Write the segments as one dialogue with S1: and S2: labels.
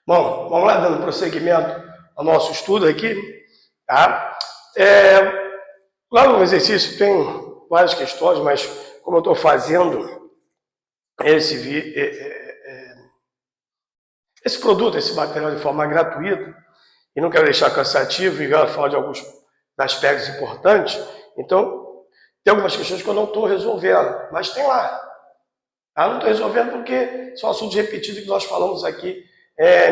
S1: Bom, vamos lá dando prosseguimento ao nosso estudo aqui, tá? Lá no exercício tem várias questões, mas como eu estou fazendo esse produto, esse material de forma gratuita, e não quero deixar cansativo e falar de alguns aspectos importantes, então tem algumas questões que eu não estou resolvendo, mas tem lá. Eu não estou resolvendo porque são assuntos repetidos que nós falamos aqui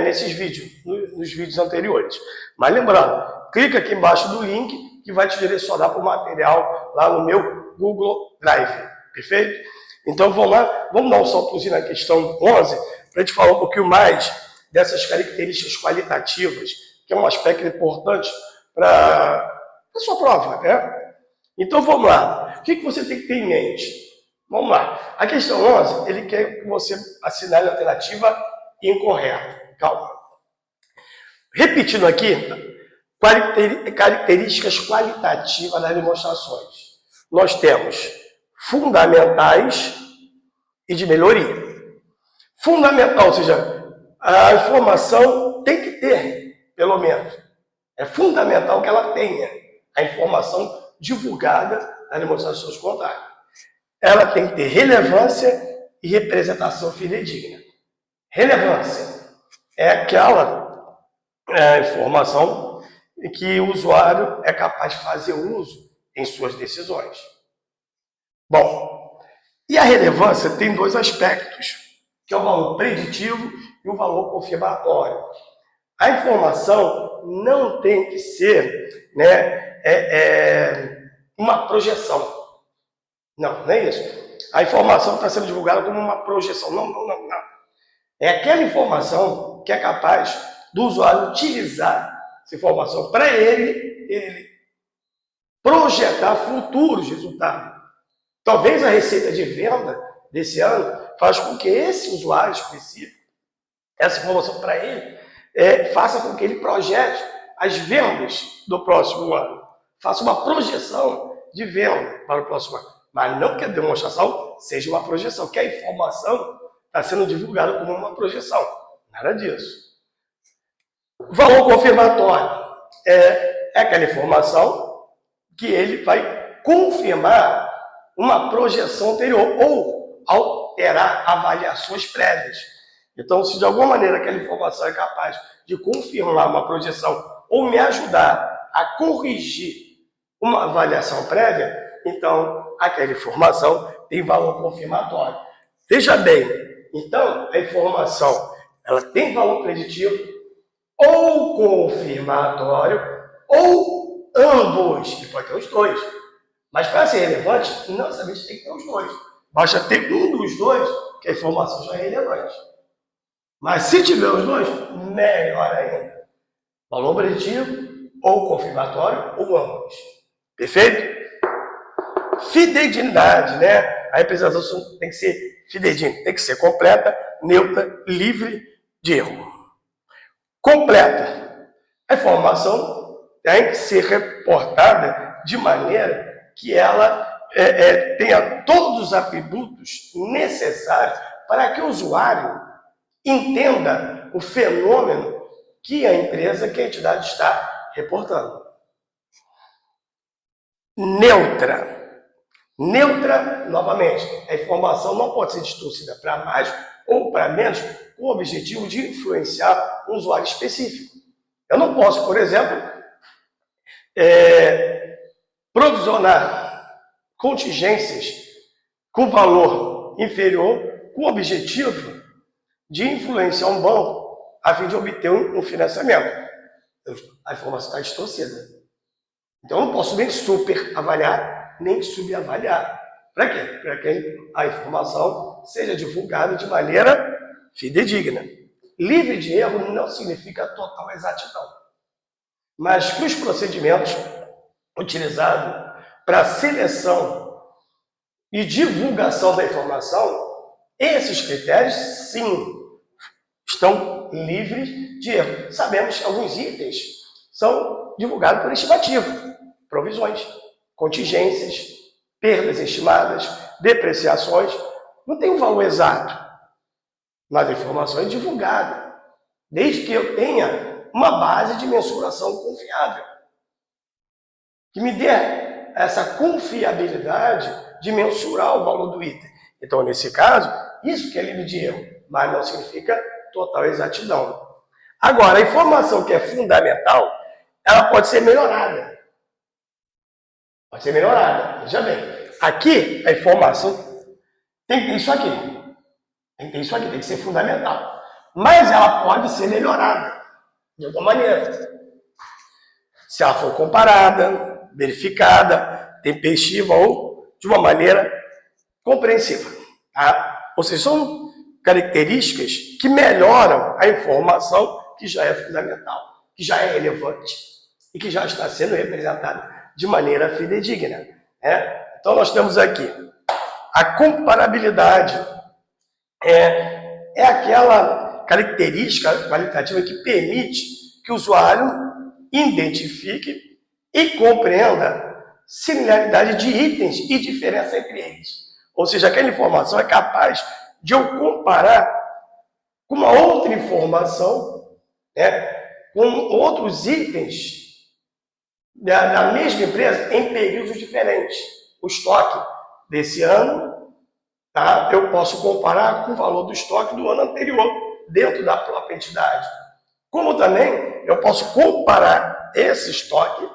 S1: nesses vídeos, nos vídeos anteriores. Mas lembrando, clica aqui embaixo do link que vai te direcionar para o material lá no meu Google Drive, perfeito? Então vamos lá, vamos dar um saltozinho na questão 11, para a gente falar um pouquinho mais dessas características qualitativas, que é um aspecto importante para a sua prova, né? Então vamos lá, o que você tem que ter em mente? Vamos lá. A questão 11, ele quer que você assinale a alternativa incorreta. Calma. Repetindo aqui, características qualitativas das demonstrações. Nós temos fundamentais e de melhoria. Fundamental, ou seja, a informação tem que ter, pelo menos. É fundamental que ela tenha a informação divulgada nas demonstrações contábeis. Ela tem que ter relevância e representação fidedigna. Relevância é aquela informação que o usuário é capaz de fazer uso em suas decisões. Bom, e a relevância tem dois aspectos, que é o valor preditivo e o valor confirmatório. A informação não tem que ser uma projeção. Não é isso. A informação está sendo divulgada como uma projeção. Não. É aquela informação que é capaz do usuário utilizar essa informação para ele projetar futuros resultados. Talvez a receita de venda desse ano faça com que esse usuário específico, essa informação para ele, faça com que ele projete as vendas do próximo ano. Faça uma projeção de venda para o próximo ano. Mas não que a demonstração seja uma projeção, que a informação está sendo divulgada como uma projeção. Nada disso. Valor confirmatório é aquela informação que ele vai confirmar uma projeção anterior ou alterar avaliações prévias. Então, se de alguma maneira aquela informação é capaz de confirmar uma projeção ou me ajudar a corrigir uma avaliação prévia, então aquela informação tem valor confirmatório. Veja bem, então a informação ela tem valor preditivo ou confirmatório ou ambos, que pode ter os dois. Mas para ser relevante, não necessariamente tem que ter os dois. Basta ter um dos dois, que a informação já é relevante. Mas se tiver os dois, melhor ainda. Valor preditivo ou confirmatório ou ambos. Perfeito? Fidedignidade, né? A representação tem que ser fidedigna, tem que ser completa, neutra, livre de erro. Completa. A informação tem que ser reportada de maneira que ela tenha todos os atributos necessários para que o usuário entenda o fenômeno que a empresa, que a entidade está reportando. Neutra. Neutra, novamente, a informação não pode ser distorcida para mais ou para menos com o objetivo de influenciar um usuário específico. Eu não posso, por exemplo, provisionar contingências com valor inferior com o objetivo de influenciar um banco a fim de obter um financiamento. A informação está distorcida. Então eu não posso nem super avaliar, nem subavaliar. Para quê? Para que a informação seja divulgada de maneira fidedigna. Livre de erro não significa total exatidão, mas que os procedimentos utilizados para seleção e divulgação da informação, esses critérios, sim, estão livres de erro. Sabemos que alguns itens são divulgados por estimativa, provisões, contingências, perdas estimadas, depreciações. Não tem um valor exato, mas a informação é divulgada. desde que eu tenha uma base de mensuração confiável, que me dê essa confiabilidade de mensurar o valor do item. Então, nesse caso, isso que é livre de erro, mas não significa total exatidão. Agora, a informação que é fundamental, ela pode ser melhorada. Pode ser melhorada. Veja bem, aqui a informação tem que ter isso aqui. Tem que ter isso aqui, tem que ser fundamental. Mas ela pode ser melhorada de alguma maneira. Se ela for comparada, verificada, tempestiva ou de uma maneira compreensiva. Tá? Ou seja, são características que melhoram a informação que já é fundamental, que já é relevante e que já está sendo representada de maneira fidedigna. Né? Então, nós temos aqui a comparabilidade. É aquela característica qualitativa que permite que o usuário identifique e compreenda similaridade de itens e diferença entre eles. Ou seja, aquela informação é capaz de eu comparar com uma outra informação, né, com outros itens da mesma empresa em períodos diferentes. O estoque desse ano, tá, eu posso comparar com o valor do estoque do ano anterior, dentro da própria entidade. Como também eu posso comparar esse estoque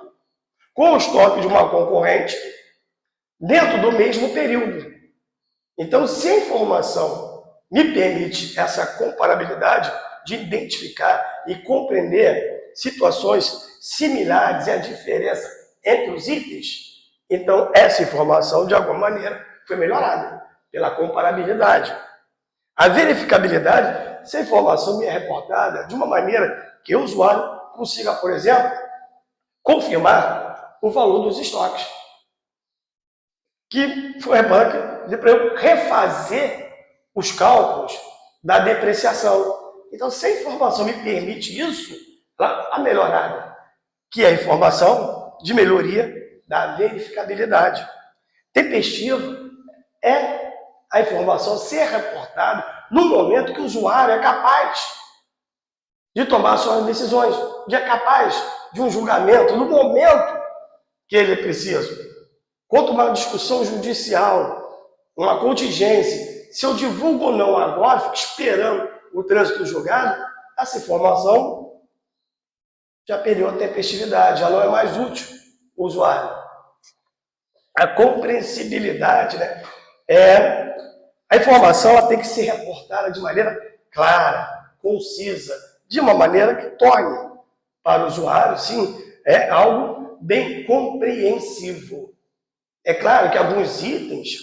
S1: com o estoque de uma concorrente dentro do mesmo período. Então, se a informação me permite essa comparabilidade de identificar e compreender situações similares e a diferença entre os itens, então essa informação, de alguma maneira, foi melhorada pela comparabilidade. A verificabilidade, se a informação me é reportada de uma maneira que o usuário consiga, por exemplo, confirmar o valor dos estoques, que foi para eu refazer os cálculos da depreciação. Então, se a informação me permite isso, ela está melhorada, que é a informação de melhoria da verificabilidade. Tempestivo é a informação ser reportada no momento que o usuário é capaz de tomar suas decisões, de é capaz de um julgamento no momento que ele precisa. Quanto uma discussão judicial, uma contingência, se eu divulgo ou não agora, fico esperando o trânsito julgado, essa informação já perdeu a tempestividade, já não é mais útil ao usuário. A compreensibilidade, né? A informação ela tem que ser reportada de maneira clara, concisa, de uma maneira que torne para o usuário, sim, algo bem compreensivo. É claro que alguns itens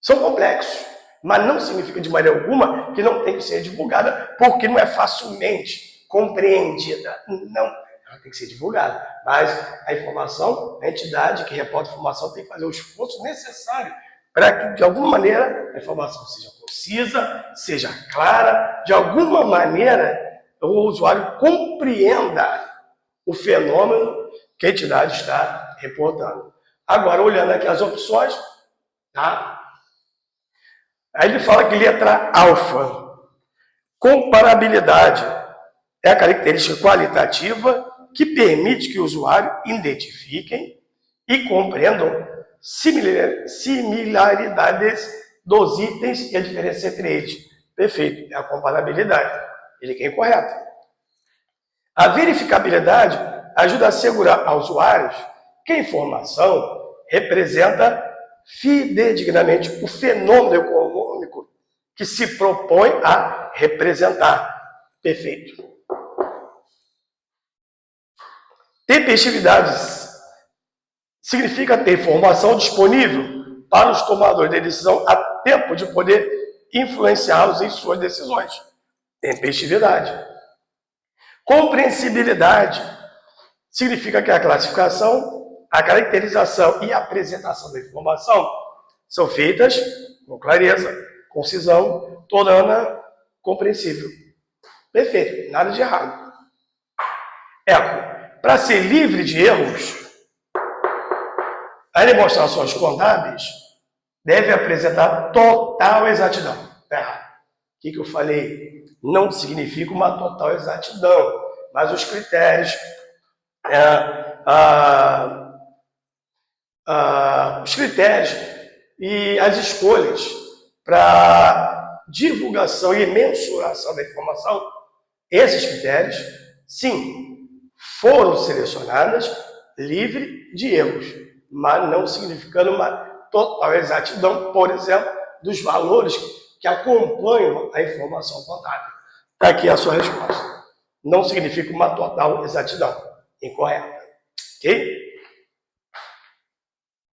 S1: são complexos, mas não significa de maneira alguma que não tem que ser divulgada, porque não é facilmente compreendida. Não, ela tem que ser divulgada. Mas a informação, a entidade que reporta a informação tem que fazer o esforço necessário para que, de alguma maneira, a informação seja concisa, seja clara, de alguma maneira o usuário compreenda o fenômeno que a entidade está reportando. Agora, olhando aqui as opções, tá? Aí ele fala que letra alfa, comparabilidade, é a característica qualitativa que permite que o usuário identifiquem e compreendam similaridades dos itens e a diferença entre eles. Perfeito, é a comparabilidade. Ele que é incorreto. A verificabilidade ajuda a assegurar aos usuários que a informação representa fidedignamente o fenômeno econômico que se propõe a representar. Perfeito. Tempestividade significa ter informação disponível para os tomadores de decisão a tempo de poder influenciá-los em suas decisões. Tempestividade. Compreensibilidade significa que a classificação, a caracterização e a apresentação da informação são feitas com clareza, concisão, tornando compreensível. Perfeito, nada de errado. Para ser livre de erros, as demonstrações contábeis devem apresentar total exatidão. Tá errado. O que eu falei? não significa uma total exatidão, mas os critérios, os critérios e as escolhas para divulgação e mensuração da informação, esses critérios, sim, foram selecionados livre de erros, mas não significando uma total exatidão, por exemplo, dos valores que acompanham a informação contábil. Está aqui a sua resposta. Não significa uma total exatidão. Incorreta. Ok?